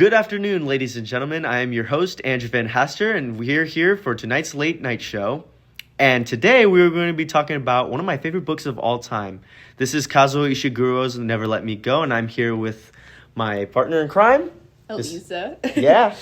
Good afternoon, ladies and gentlemen. I am your host, Andrew Van Haster, and we're here for tonight's late night show. And today we're going to be talking about one of my favorite books of all time. This is Kazuo Ishiguro's Never Let Me Go, and I'm here with my partner in crime, Elisa. Yeah.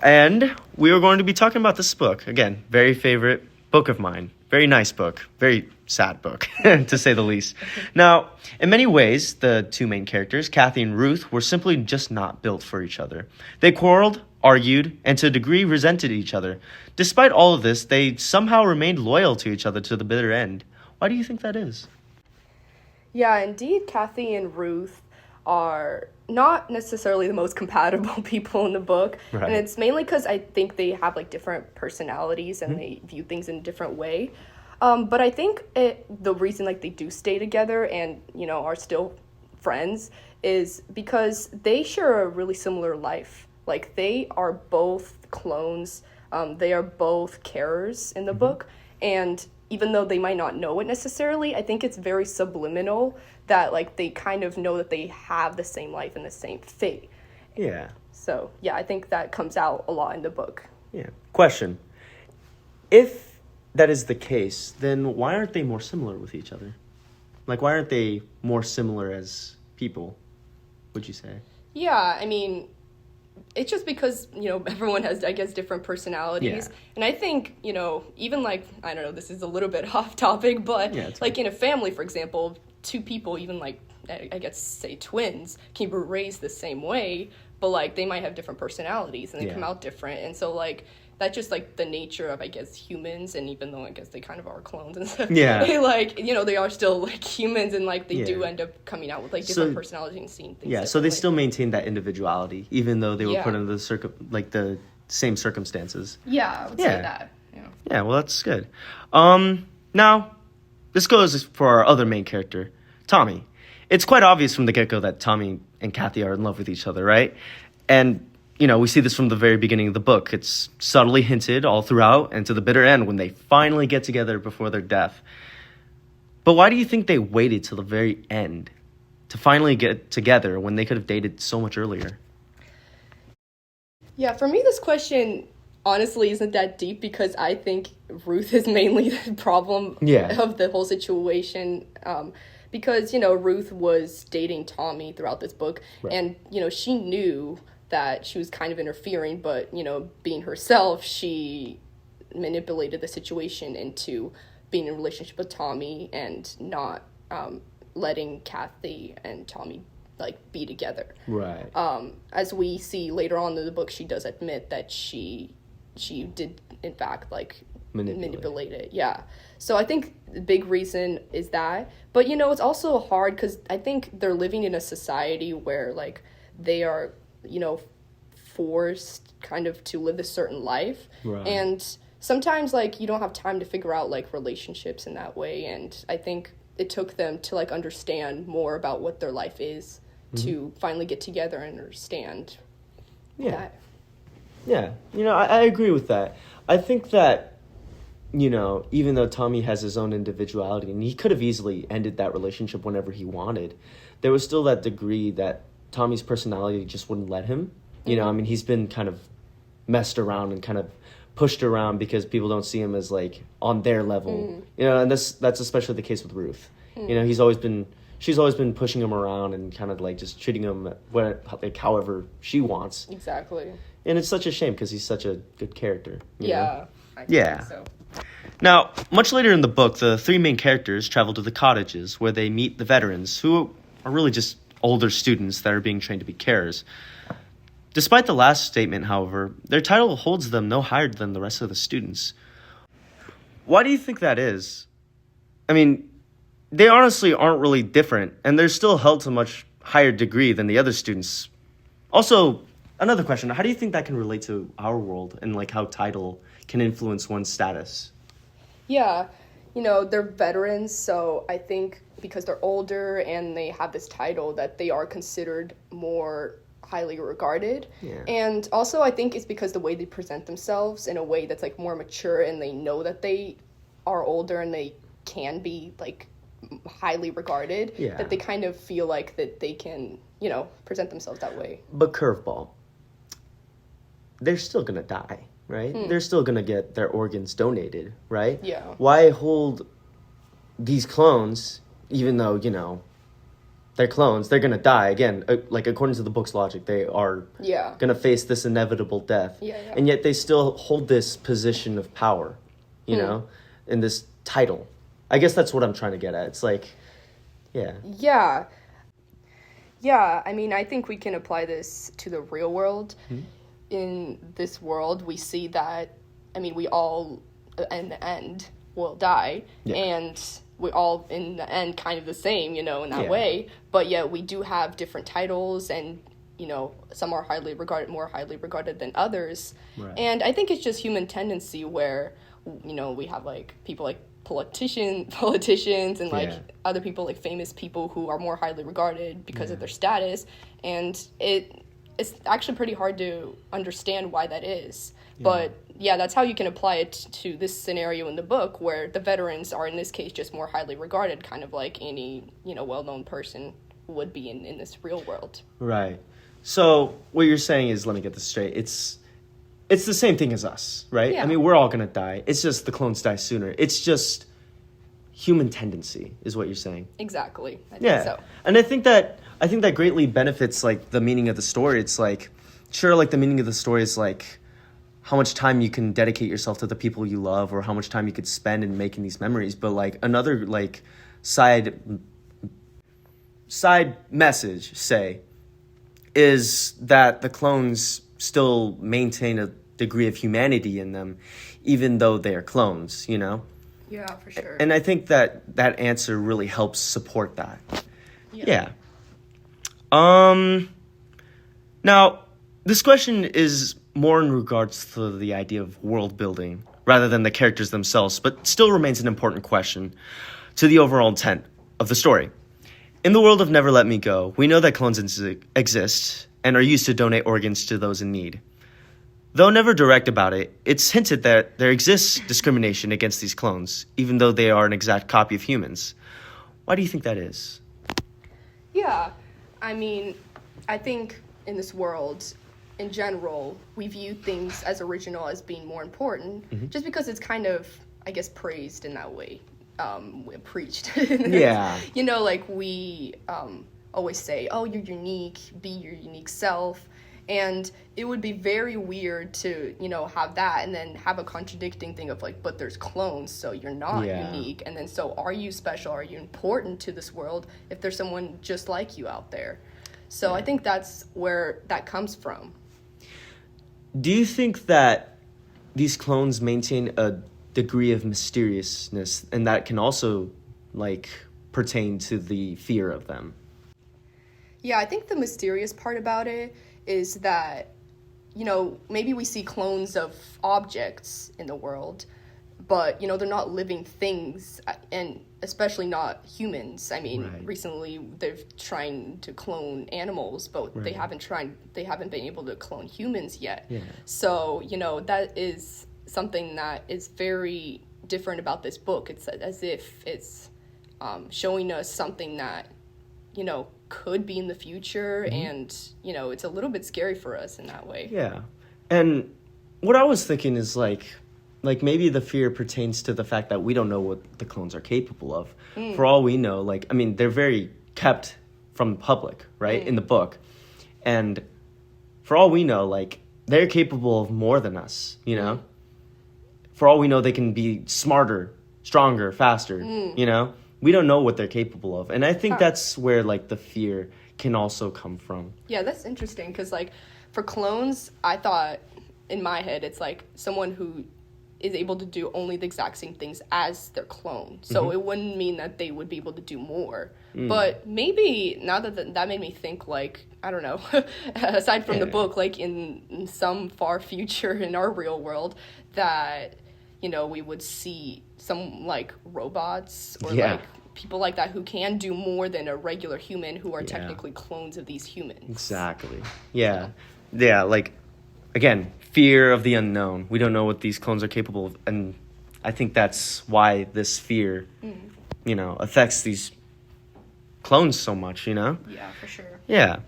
And we are going to be talking about this book. Again, very favorite book of mine. Very nice book. Very sad book, to say the least. Now, in many ways, the two main characters, Kathy and Ruth, were simply just not built for each other. They quarreled, argued, and to a degree resented each other. Despite all of this, they somehow remained loyal to each other to the bitter end. Why do you think that is? Yeah, indeed, Kathy and Ruth are not necessarily the most compatible people in the book. Right. And it's mainly because I think they have like different personalities and they view things in a different way. But I think the reason like they do stay together and, you know, are still friends is because they share a really similar life. Like they are both clones. They are both carers in the book. And even though they might not know it necessarily, I think it's very subliminal that like they kind of know that they have the same life and the same fate. Yeah. So, yeah, I think that comes out a lot in the book. Yeah. Question. If that is the case, then why aren't they more similar with each other? Like, why aren't they more similar as people, would you say? Yeah, I mean, it's just because, you know, everyone has, I guess, different personalities. Yeah. And I think, you know, even like, I don't know, this is a little bit off topic, but Yeah, like in a family, for example, two people, even like, I guess, say twins, can be raised the same way, but like they might have different personalities and they come out different. And so like, that's just like the nature of, I guess, humans. And even though I guess they kind of are clones and stuff, Yeah. like, you know, they are still like humans and like they do end up coming out with like different personalities and seeing things. Yeah, so they still maintain that individuality, even though they were put under the same circumstances. Yeah, I would say that. Yeah. Yeah, well, that's good. Now, this goes for our other main character, Tommy. It's quite obvious from the get-go that Tommy and Kathy are in love with each other, right? And, you know, we see this from the very beginning of the book. It's subtly hinted all throughout and to the bitter end when they finally get together before their death. But why do you think they waited till the very end to finally get together when they could have dated so much earlier? Yeah, for me, this question honestly isn't that deep because I think Ruth is mainly the problem of the whole situation. Because, you know, Ruth was dating Tommy throughout this book, and, you know, she knew that she was kind of interfering, but, you know, being herself, she manipulated the situation into being in a relationship with Tommy and not letting Kathy and Tommy like be together. Right. As we see later on in the book, she does admit that she did in fact like manipulate it. Yeah. So I think the big reason is that. But you know, it's also hard because I think they're living in a society where like they are, you know, forced kind of to live a certain life. Right. And sometimes like you don't have time to figure out like relationships in that way. And I think it took them to like understand more about what their life is to finally get together and understand that. Yeah, you know, I agree with that. I think that, you know, even though Tommy has his own individuality and he could have easily ended that relationship whenever he wanted, there was still that degree that Tommy's personality just wouldn't let him. You know, I mean, he's been kind of messed around and kind of pushed around because people don't see him as like on their level. You know, and that's especially the case with Ruth. You know, she's always been pushing him around and kind of like just treating him like however she wants. Exactly. And it's such a shame because he's such a good character. You know? I think so. Now, much later in the book, the three main characters travel to the cottages where they meet the veterans, who are really just older students that are being trained to be carers. Despite the last statement, however, their title holds them no higher than the rest of the students. Why do you think that is? I mean, they honestly aren't really different, and they're still held to a much higher degree than the other students. Also, another question, how do you think that can relate to our world and like how title can influence one's status? Yeah, you know, they're veterans, so I think because they're older and they have this title that they are considered more highly regarded. And also I think it's because the way they present themselves in a way that's like more mature and they know that they are older and they can be like highly regarded, Yeah. that they kind of feel like that they can, present themselves that way. But curveball, they're still gonna die, right? They're still gonna get their organs donated, right? Yeah. Why hold these clones, even though, they're clones, they're gonna die again. Like, according to the book's logic, they are Yeah. gonna face this inevitable death. Yeah. And yet they still hold this position of power, in this title. I guess that's what I'm trying to get at. It's like, yeah. Yeah. Yeah, I mean, I think we can apply this to the real world. In this world, we see that, I mean, we all, in the end, will die. Yeah. And we all, in the end, kind of the same, in that Yeah. way. But yet we do have different titles, and, some are more highly regarded than others. Right. And I think it's just human tendency where, we have, like, people like politicians and like Yeah. other people, like famous people who are more highly regarded because of their status, and it's actually pretty hard to understand why that is. But yeah, that's how you can apply it to this scenario in the book, where the veterans are in this case just more highly regarded, kind of like any well-known person would be in this real world. Right. So what you're saying is, let me get this straight. It's the same thing as us, right? Yeah. I mean, we're all gonna die. It's just the clones die sooner. It's just human tendency, is what you're saying. Exactly. I think Yeah. so. And I think that greatly benefits like the meaning of the story. It's like, sure, like the meaning of the story is like how much time you can dedicate yourself to the people you love, or how much time you could spend in making these memories. But like another like side message, say, is that the clones still maintain a degree of humanity in them, even though they are clones, Yeah, for sure. And I think that answer really helps support that. Yeah. Now, this question is more in regards to the idea of world building rather than the characters themselves, but still remains an important question to the overall intent of the story. In the world of Never Let Me Go, we know that clones exist and are used to donate organs to those in need. Though never direct about it, it's hinted that there exists discrimination against these clones, even though they are an exact copy of humans. Why do you think that is? Yeah, I mean, I think in this world, in general, we view things as original as being more important, just because it's kind of, I guess, praised in that way, preached. Yeah. Like we always say, oh, you're unique, be your unique self. And it would be very weird to, have that and then have a contradicting thing of like, but there's clones, so you're not unique. And then so are you special? Are you important to this world if there's someone just like you out there? So I think that's where that comes from. Do you think that these clones maintain a degree of mysteriousness, and that can also, like, pertain to the fear of them? Yeah, I think the mysterious part about it is that, maybe we see clones of objects in the world, but, they're not living things, and especially not humans. I mean, Right. recently they've trying to clone animals, but they Right. haven't been able to clone humans yet. Yeah. So, that is something that is very different about this book. It's as if it's showing us something that, could be in the future, and, it's a little bit scary for us in that way. Yeah. And what I was thinking is, like maybe the fear pertains to the fact that we don't know what the clones are capable of. For all we know, like, I mean, they're very kept from the public, right, in the book. And for all we know, like, they're capable of more than us, For all we know, they can be smarter, stronger, faster, We don't know what they're capable of. And I think that's where, like, the fear can also come from. Yeah, that's interesting, because, like, for clones, I thought, in my head, it's, like, someone who is able to do only the exact same things as their clone. So it wouldn't mean that they would be able to do more. But maybe, now that made me think, like, I don't know, aside from the book, like, in some far future in our real world, that, we would see some, like, robots or, like, people like that who can do more than a regular human, who are technically clones of these humans. Exactly. Yeah. Yeah, like, again, fear of the unknown. We don't know what these clones are capable of, and I think that's why this fear affects these clones so much, Yeah, for sure. Yeah.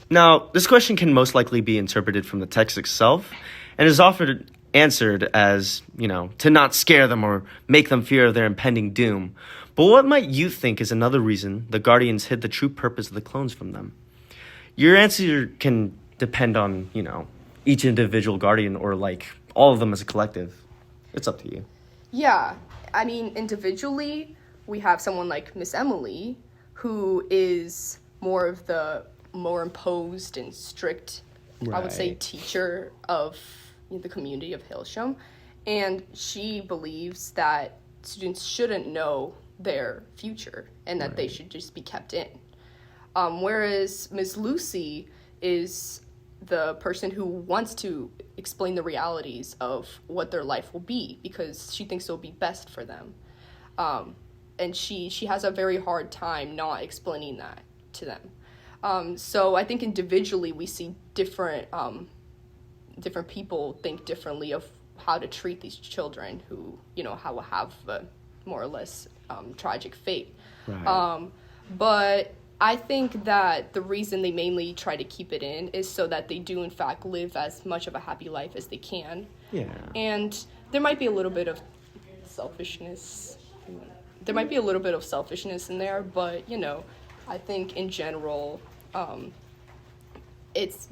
Now, this question can most likely be interpreted from the text itself and is often answered as, to not scare them or make them fear of their impending doom. But what might you think is another reason the Guardians hid the true purpose of the clones from them? Your answer can depend on, each individual Guardian or, all of them as a collective. It's up to you. Yeah, I mean, individually, we have someone like Miss Emily, who is more of the more imposed and strict, I would say, Right. teacher of the community of Hailsham. And she believes that students shouldn't know their future and that they should just be kept in. Whereas Miss Lucy is the person who wants to explain the realities of what their life will be because she thinks it'll be best for them. And she has a very hard time not explaining that to them. So I think individually we see different people think differently of how to treat these children who, how have a more or less tragic fate. Right. But I think that the reason they mainly try to keep it in is so that they do in fact live as much of a happy life as they can. Yeah. And there might be a little bit of selfishness. There might be a little bit of selfishness in there, but, I think in general, it's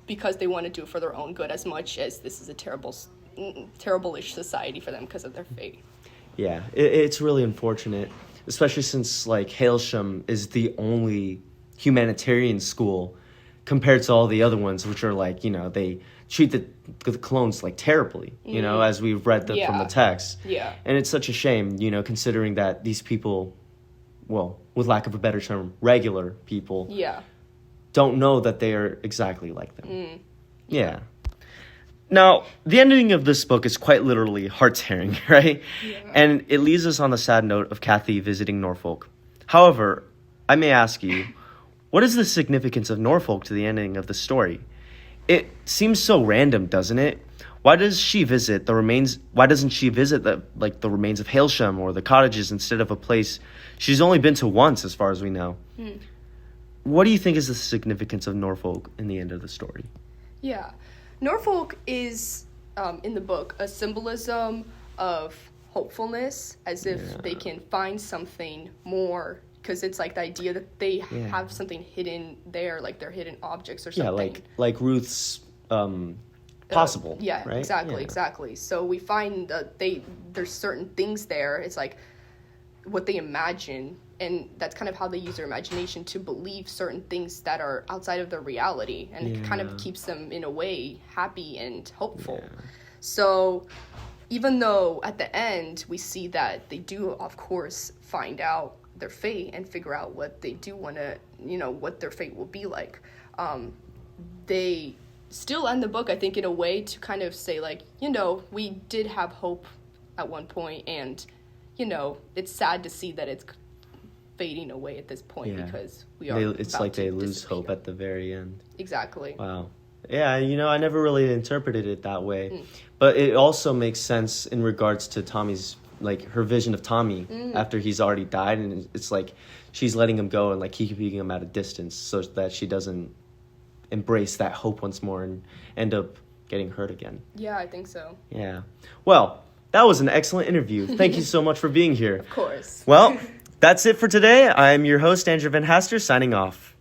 because they want to do it for their own good as much as this is a terrible-ish society for them because of their fate. Yeah, it's really unfortunate, especially since Hailsham is the only humanitarian school compared to all the other ones, which are they treat the clones terribly, as we've read from the text. Yeah. And it's such a shame, considering that these people, well, with lack of a better term, regular people, Yeah. don't know that they are exactly like them. Yeah. Now, the ending of this book is quite literally heart-tearing, right? Yeah. And it leaves us on the sad note of Kathy visiting Norfolk. However, I may ask you, what is the significance of Norfolk to the ending of the story? It seems so random, doesn't it? Why doesn't she visit the remains the remains of Hailsham or the cottages instead of a place she's only been to once, as far as we know? What do you think is the significance of Norfolk in the end of the story? Yeah. Norfolk is, in the book, a symbolism of hopefulness, as if they can find something more, because it's the idea that they have something hidden there, they're hidden objects or something. Yeah, like Ruth's possible. Yeah, right? exactly. So we find that there's certain things there. It's what they imagine, and that's kind of how they use their imagination to believe certain things that are outside of their reality, and it kind of keeps them in a way happy and hopeful. Yeah. So even though at the end we see that they do of course find out their fate and figure out what they do want to, what their fate will be like, they still end the book, I think, in a way to kind of say we did have hope at one point, and it's sad to see that it's fading away at this point because we are It's about they to lose disappear. hope at the very end. Exactly. Wow. Yeah, I never really interpreted it that way. But it also makes sense in regards to Tommy's, her vision of Tommy after he's already died. And it's she's letting him go and keeping him at a distance so that she doesn't embrace that hope once more and end up getting hurt again. Yeah, I think so. Yeah. Well, that was an excellent interview. Thank you so much for being here. Of course. Well, that's it for today. I'm your host, Andrew Van Haster, signing off.